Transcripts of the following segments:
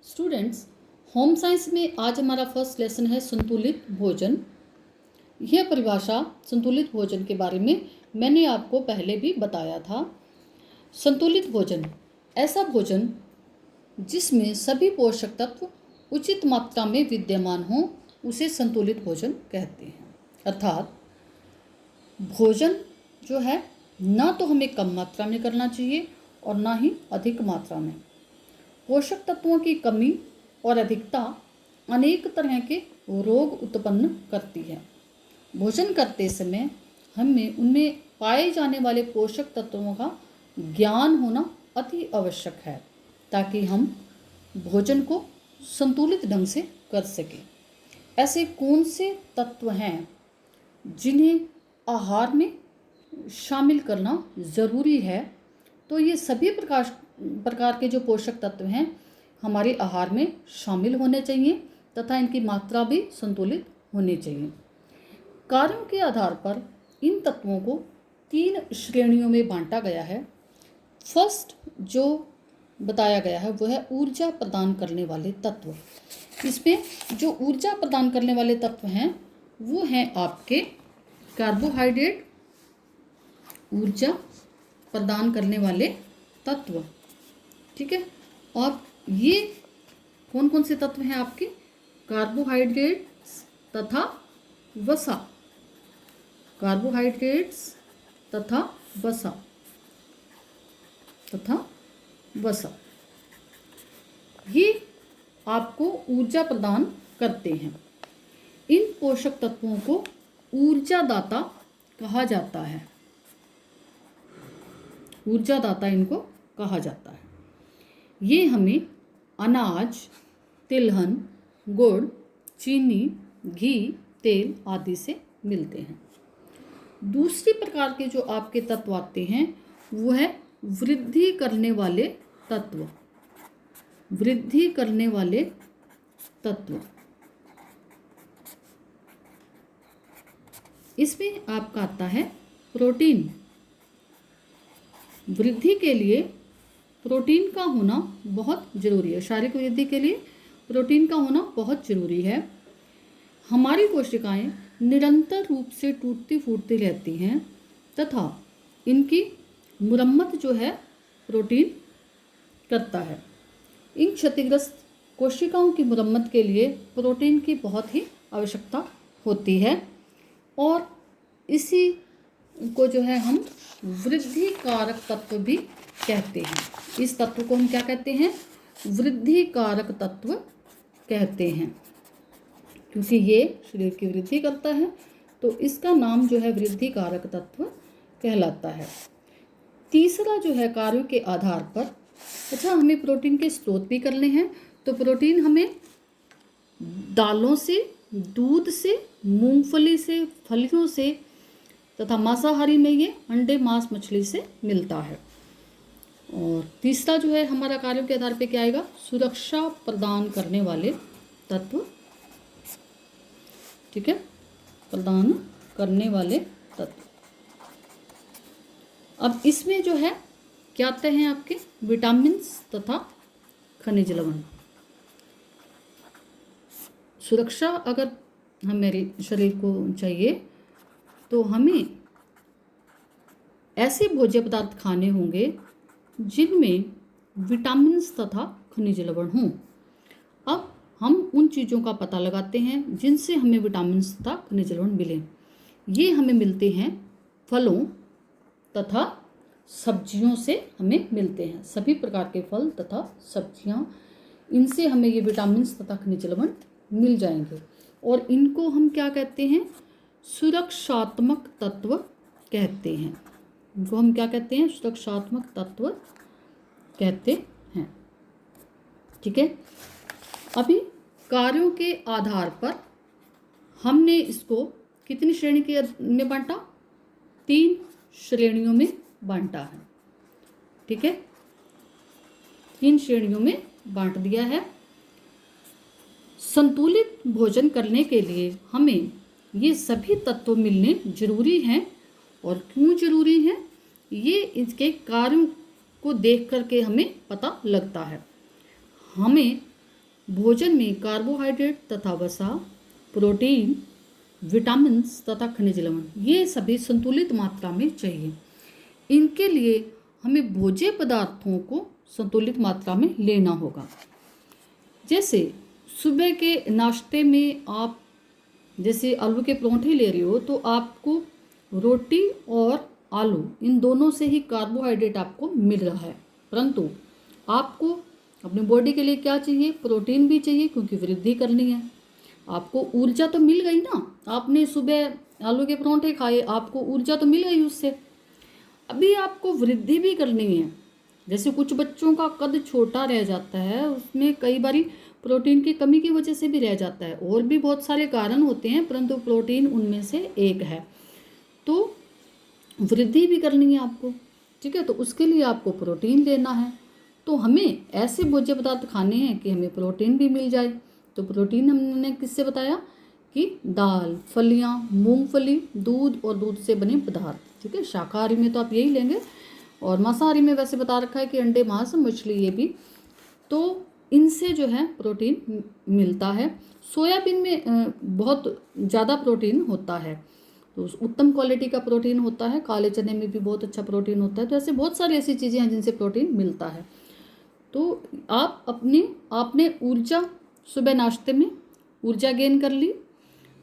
Students, home science में आज हमारा फर्स्ट लेसन है संतुलित भोजन। यह परिभाषा संतुलित भोजन के बारे में मैंने आपको पहले भी बताया था। संतुलित भोजन ऐसा भोजन जिसमें सभी पोषक तत्व उचित मात्रा में विद्यमान हों उसे संतुलित भोजन कहते हैं। अर्थात भोजन जो है ना तो हमें कम मात्रा में करना चाहिए और ना ही अधिक मात्रा में। पोषक तत्वों की कमी और अधिकता अनेक तरह के रोग उत्पन्न करती है। भोजन करते समय हमें उनमें पाए जाने वाले पोषक तत्वों का ज्ञान होना अति आवश्यक है ताकि हम भोजन को संतुलित ढंग से कर सकें। ऐसे कौन से तत्व हैं जिन्हें आहार में शामिल करना ज़रूरी है? तो ये सभी प्रकार के जो पोषक तत्व हैं हमारे आहार में शामिल होने चाहिए तथा इनकी मात्रा भी संतुलित होनी चाहिए। कार्यों के आधार पर इन तत्वों को 3 श्रेणियों में बांटा गया है। फर्स्ट जो बताया गया है वो है ऊर्जा प्रदान करने वाले तत्व। इसमें जो ऊर्जा प्रदान करने वाले तत्व हैं वो हैं आपके कार्बोहाइड्रेट, ऊर्जा प्रदान करने वाले तत्व। ठीक है, और ये कौन कौन से तत्व हैं आपके? कार्बोहाइड्रेट्स तथा वसा। कार्बोहाइड्रेट्स तथा वसा ये आपको ऊर्जा प्रदान करते हैं। इन पोषक तत्वों को ऊर्जादाता कहा जाता है। ऊर्जादाता इनको कहा जाता है। ये हमें अनाज, तिलहन, गुड़, चीनी, घी, तेल आदि से मिलते हैं। दूसरी प्रकार के जो आपके तत्व आते हैं वो है वृद्धि करने वाले तत्व। वृद्धि करने वाले तत्व इसमें आपका आता है प्रोटीन। वृद्धि के लिए प्रोटीन का होना बहुत ज़रूरी है। शारीरिक वृद्धि के लिए प्रोटीन का होना बहुत ज़रूरी है। हमारी कोशिकाएं निरंतर रूप से टूटती फूटती रहती हैं तथा इनकी मुरम्मत जो है प्रोटीन करता है। इन क्षतिग्रस्त कोशिकाओं की मुरम्मत के लिए प्रोटीन की बहुत ही आवश्यकता होती है और इसी को जो है हम वृद्धि कारक तत्व भी कहते हैं। इस तत्व को हम क्या कहते हैं? वृद्धि कारक तत्व कहते हैं, क्योंकि ये शरीर की वृद्धि करता है तो इसका नाम जो है वृद्धि कारक तत्व कहलाता है। तीसरा जो है कार्यों के आधार पर, अच्छा हमें प्रोटीन के स्रोत भी करने हैं तो प्रोटीन हमें दालों से, दूध से, मूंगफली से, फलियों से तथा मांसाहारी में ये अंडे, मांस, मछली से मिलता है। और तीसरा जो है हमारा कार्यों के आधार पे क्या आएगा? सुरक्षा प्रदान करने वाले तत्व। ठीक है, प्रदान करने वाले तत्व। अब इसमें जो है क्या आते हैं आपके? विटामिन्स तथा खनिज लवण। सुरक्षा अगर हमारे शरीर को चाहिए तो हमें ऐसे भोज्य पदार्थ खाने होंगे जिनमें विटामिन्स तथा खनिज लवण हों। अब हम उन चीज़ों का पता लगाते हैं जिनसे हमें विटामिन्स तथा खनिज लवण मिले। ये हमें मिलते हैं फलों तथा सब्जियों से हमें मिलते हैं। सभी प्रकार के फल तथा सब्जियां, इनसे हमें ये विटामिन्स तथा खनिज लवण मिल जाएंगे और इनको हम क्या कहते हैं? सुरक्षात्मक तत्व कहते हैं। इनको हम क्या कहते हैं? सुरक्षात्मक तत्व कहते हैं। ठीक है, अभी कार्यों के आधार पर हमने इसको कितनी श्रेणी के में बांटा? 3 श्रेणियों में बांटा है। ठीक है, 3 श्रेणियों में बांट दिया है। संतुलित भोजन करने के लिए हमें ये सभी तत्व मिलने जरूरी हैं। और क्यों जरूरी हैं? ये इसके कार्यों को देख करके हमें पता लगता है। हमें भोजन में कार्बोहाइड्रेट तथा वसा, प्रोटीन, विटामिन्स तथा खनिज लवण ये सभी संतुलित मात्रा में चाहिए। इनके लिए हमें भोज्य पदार्थों को संतुलित मात्रा में लेना होगा। जैसे सुबह के नाश्ते में आप जैसे आलू के परांठे ले रहे हो तो आपको रोटी और आलू इन दोनों से ही कार्बोहाइड्रेट आपको मिल रहा है, परंतु आपको अपनी बॉडी के लिए क्या चाहिए, प्रोटीन भी चाहिए क्योंकि वृद्धि करनी है। आपको ऊर्जा तो मिल गई ना, आपने सुबह आलू के परांठे खाए, आपको ऊर्जा तो मिल गई उससे। अभी आपको वृद्धि भी करनी है। जैसे कुछ बच्चों का कद छोटा रह जाता है, उसमें कई बारी प्रोटीन की कमी की वजह से भी रह जाता है, और भी बहुत सारे कारण होते हैं, परंतु प्रोटीन उनमें से एक है। तो वृद्धि भी करनी है आपको, ठीक है, तो उसके लिए आपको प्रोटीन लेना है। तो हमें ऐसे भोज्य पदार्थ खाने हैं कि हमें प्रोटीन भी मिल जाए। तो प्रोटीन हमने किससे बताया कि दाल, फलियां, मूंगफली, दूध और दूध से बने पदार्थ, ठीक है। शाकाहारी में तो आप यही लेंगे, और मांसाहारी में वैसे बता रखा है कि अंडे, मांस, मछली ये भी। तो इनसे जो है प्रोटीन मिलता है। सोयाबीन में बहुत ज़्यादा प्रोटीन होता है, तो उत्तम क्वालिटी का प्रोटीन होता है। काले चने में भी बहुत अच्छा प्रोटीन होता है। तो ऐसे बहुत सारी ऐसी चीज़ें हैं जिनसे प्रोटीन मिलता है। तो आप आपने ऊर्जा सुबह नाश्ते में ऊर्जा गेन कर ली,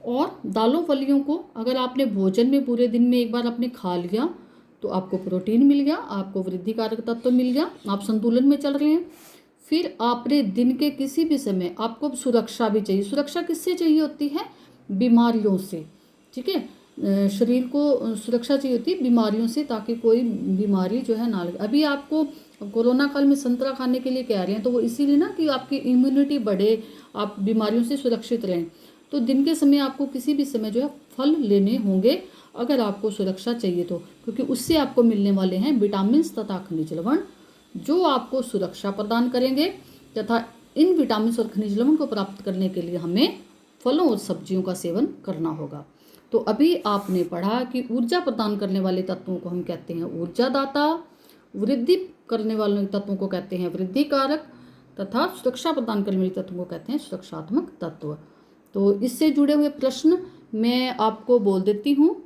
और दालों फलियों को अगर आपने भोजन में पूरे दिन में एक बार आपने खा लिया तो आपको प्रोटीन मिल गया, आपको वृद्धिकारक तत्व मिल गया, आप संतुलन में चल रहे हैं। फिर आपने दिन के किसी भी समय आपको सुरक्षा भी चाहिए। सुरक्षा किससे चाहिए होती है? बीमारियों से, ठीक है। शरीर को सुरक्षा चाहिए होती है बीमारियों से, ताकि कोई बीमारी जो है ना लगे। अभी आपको कोरोना काल में संतरा खाने के लिए कह रहे हैं, तो वो इसीलिए ना कि आपकी इम्यूनिटी बढ़े, आप बीमारियों से सुरक्षित रहें। तो दिन के समय आपको किसी भी समय जो है फल लेने होंगे अगर आपको सुरक्षा चाहिए तो, क्योंकि उससे आपको मिलने वाले हैं विटामिन तथा खनिज लवण जो आपको सुरक्षा प्रदान करेंगे। तथा इन विटामिन और खनिज लवण को प्राप्त करने के लिए हमें फलों और सब्जियों का सेवन करना होगा। तो अभी आपने पढ़ा कि ऊर्जा प्रदान करने वाले तत्वों को हम कहते हैं ऊर्जादाता, वृद्धि करने वाले तत्वों को कहते हैं वृद्धिकारक, तथा सुरक्षा प्रदान करने वाले तत्वों को कहते हैं सुरक्षात्मक तत्व। तो इससे जुड़े हुए प्रश्न मैं आपको बोल देती हूँ।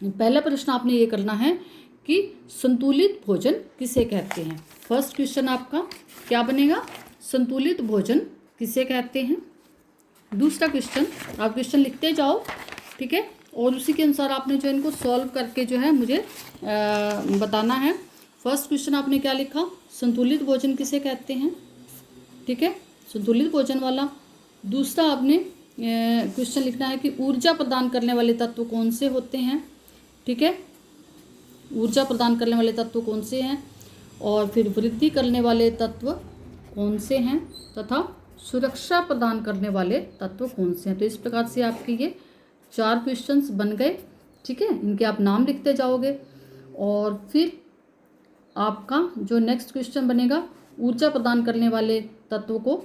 पहला प्रश्न आपने ये करना है कि संतुलित भोजन किसे कहते हैं। फर्स्ट क्वेश्चन आपका क्या बनेगा? संतुलित भोजन किसे कहते हैं। दूसरा क्वेश्चन, आप क्वेश्चन लिखते जाओ, ठीक है, और उसी के अनुसार आपने जो इनको सॉल्व करके जो है मुझे बताना है। फर्स्ट क्वेश्चन आपने क्या लिखा? संतुलित भोजन किसे कहते हैं, ठीक है, संतुलित भोजन वाला। दूसरा आपने क्वेश्चन लिखना है कि ऊर्जा प्रदान करने वाले तत्व कौन से होते हैं, ठीक है, ऊर्जा प्रदान करने वाले तत्व कौन से हैं, और फिर वृद्धि करने वाले तत्व कौन से हैं, तथा सुरक्षा प्रदान करने वाले तत्व कौन से हैं। तो इस प्रकार से आपके ये 4 क्वेश्चंस बन गए, ठीक है। इनके आप नाम लिखते जाओगे, और फिर आपका जो नेक्स्ट क्वेश्चन बनेगा, ऊर्जा प्रदान करने वाले तत्व को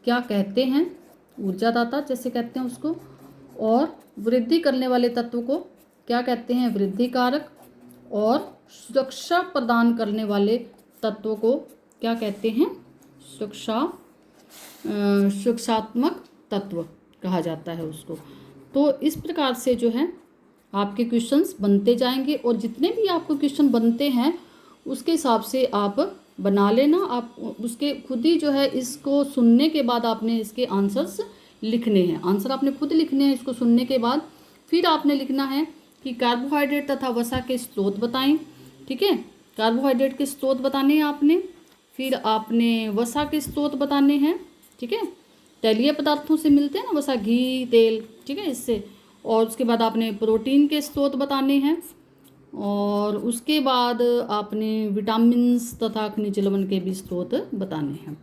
क्या कहते हैं, ऊर्जादाता जैसे कहते हैं उसको, और वृद्धि करने वाले तत्व को क्या कहते हैं, वृद्धिकारक, और सुरक्षा प्रदान करने वाले तत्व को क्या कहते हैं, सुरक्षात्मक तत्व कहा जाता है उसको। तो इस प्रकार से जो है आपके क्वेश्चंस बनते जाएंगे, और जितने भी आपको क्वेश्चन बनते हैं उसके हिसाब से आप बना लेना। आप उसके खुद ही जो है इसको सुनने के बाद आपने इसके आंसर्स लिखने हैं, आंसर आपने खुद लिखने हैं इसको सुनने के बाद। फिर आपने लिखना है कि कार्बोहाइड्रेट तथा वसा के स्रोत बताएं, ठीक है, कार्बोहाइड्रेट के स्रोत बताने हैं आपने। फिर आपने वसा के स्रोत बताने हैं, ठीक है, तैलीय पदार्थों से मिलते हैं ना वसा, घी, तेल, ठीक है, इससे। और उसके बाद आपने प्रोटीन के स्रोत बताने हैं, और उसके बाद आपने विटामिन्स तथा खनिज लवण के भी स्रोत बताने हैं,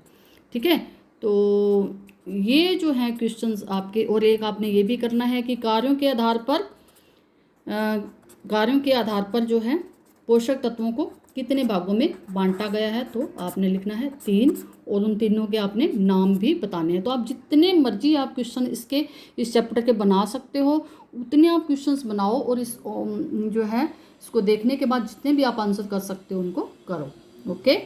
ठीक है। तो ये जो हैं क्वेश्चंस आपके। और एक आपने ये भी करना है कि कार्यों के आधार पर जो है पोषक तत्वों को कितने भागों में बांटा गया है। तो आपने लिखना है 3, और उन तीनों के आपने नाम भी बताने हैं। तो आप जितने मर्जी आप क्वेश्चन इस चैप्टर के बना सकते हो, उतने आप क्वेश्चंस बनाओ, और इस जो है इसको देखने के बाद जितने भी आप आंसर कर सकते हो उनको करो। ओके।